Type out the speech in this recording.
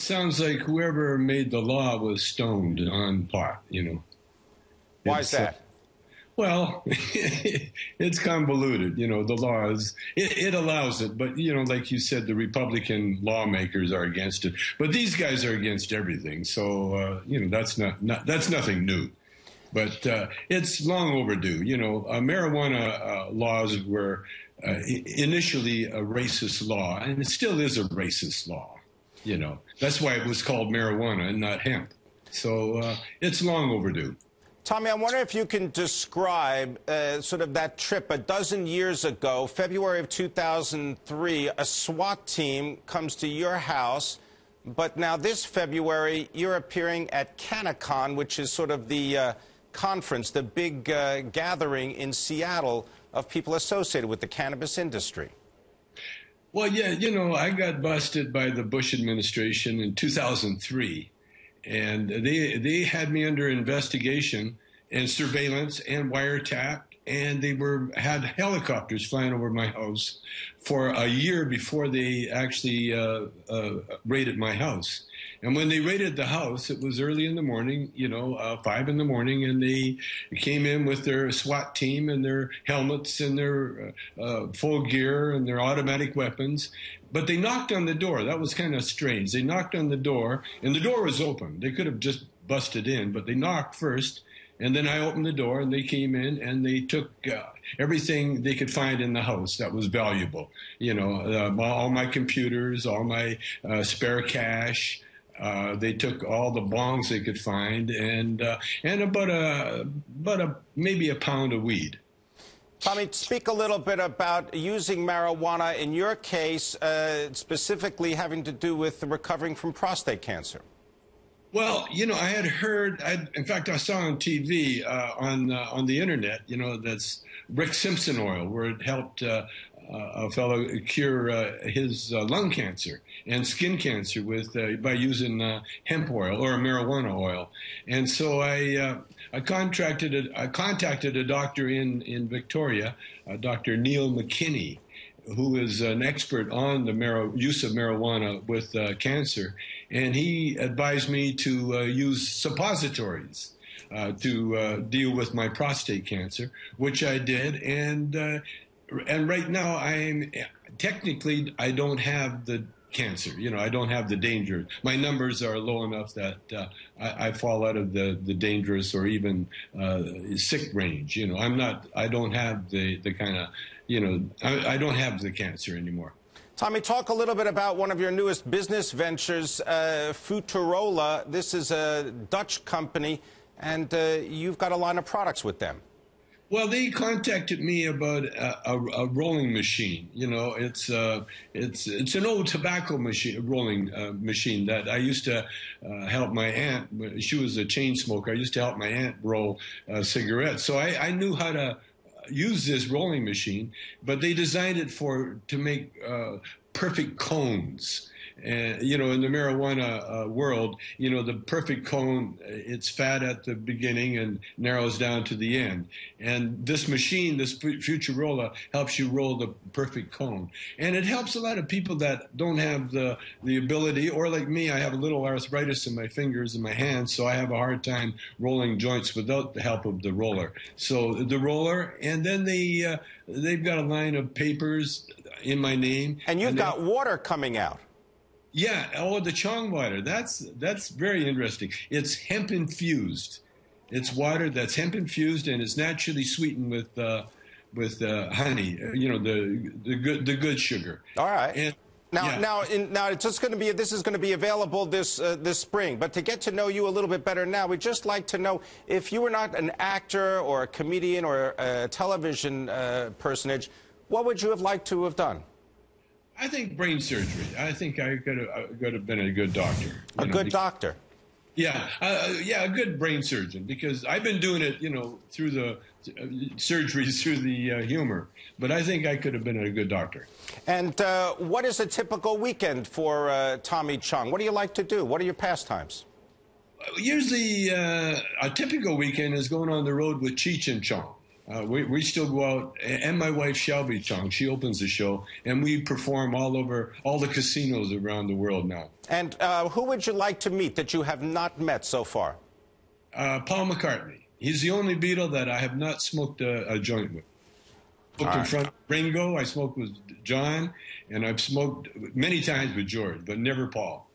Sounds like whoever made the law was stoned on pot, you know. Why is that? Well, it's convoluted, you know, the laws. It allows it, but, you know, like you said, the Republican lawmakers are against it. But these guys are against everything. So, you know, that's that's nothing new. But it's long overdue. You know, marijuana laws were initially a racist law, and it still is a racist law. You know, that's why it was called marijuana and not hemp. So it's long overdue. Tommy, I wonder if you can describe sort of that trip. A dozen years ago, February of 2003, a SWAT team comes to your house. But now this February, you're appearing at CannaCon, which is sort of the conference, the big gathering in Seattle of people associated with the cannabis industry. Well, yeah, you know, I got busted by the Bush administration in 2003. And they had me under investigation and surveillance and wiretapped, and they had helicopters flying over my house for a year before they actually raided my house. And when they raided the house, it was early in the morning, you know, 5 in the morning, and they came in with their SWAT team and their helmets and their full gear and their automatic weapons. But they knocked on the door. That was kind of strange. They knocked on the door, and the door was open. They could have just busted in, but they knocked first, and then I opened the door, and they came in, and they took everything they could find in the house that was valuable. You know, all my computers, all my spare cash. They took all the bongs they could find, and maybe a pound of weed. Tommy, speak a little bit about using marijuana in your case, specifically having to do with recovering from prostate cancer. Well, you know, I had heard, in fact, I saw on TV, on the internet, you know, that's Rick Simpson oil, where it helped a fellow cure his lung cancer and skin cancer by using hemp oil or marijuana oil. And so I contacted a doctor in Victoria, Dr. Neil McKinney, who is an expert on the use of marijuana with cancer, and he advised me to use suppositories to deal with my prostate cancer, which I did, and right now technically I don't have the cancer. You know, I don't have the danger. My numbers are low enough that I fall out of the dangerous or even sick range. You know, I don't have the kind of, you know, I don't have the cancer anymore. Tommy, talk a little bit about one of your newest business ventures, Parola. This is a Dutch company, and you've got a line of products with them. Well, they contacted me about a rolling machine. You know, it's an old tobacco machine, rolling machine that I used to help my aunt. She was a chain smoker. I used to help my aunt roll cigarettes. So I knew how to use this rolling machine, but they designed it to make perfect cones. And, you know, in the marijuana world, you know, the perfect cone, it's fat at the beginning and narrows down to the end. And this machine, this Futurola, helps you roll the perfect cone. And it helps a lot of people that don't have the ability, or like me, I have a little arthritis in my fingers and my hands, so I have a hard time rolling joints without the help of the roller. So the roller, and then they've got a line of papers in my name. And you've got water coming out. Yeah, oh, the Chong water. That's very interesting. It's hemp infused. It's water that's hemp infused, and it's naturally sweetened with honey. You know, the good sugar. All right. And, now it's just going to be. This is going to be available this spring. But to get to know you a little bit better now, we'd just like to know if you were not an actor or a comedian or a television personage, what would you have liked to have done? I think brain surgery. I think I could have been a good doctor. A good doctor? Yeah, a good brain surgeon, because I've been doing it, you know, through the surgeries, through the humor. But I think I could have been a good doctor. And what is a typical weekend for Tommy Chong? What do you like to do? What are your pastimes? Usually, a typical weekend is going on the road with Cheech and Chong. We still go out, and my wife Shelby Chong, she opens the show, and we perform all over all the casinos around the world now. And who would you like to meet that you have not met so far? Paul McCartney. He's the only Beatle that I have not smoked a joint with. Smoked in front of Ringo, I smoked with John, and I've smoked many times with George, but never Paul.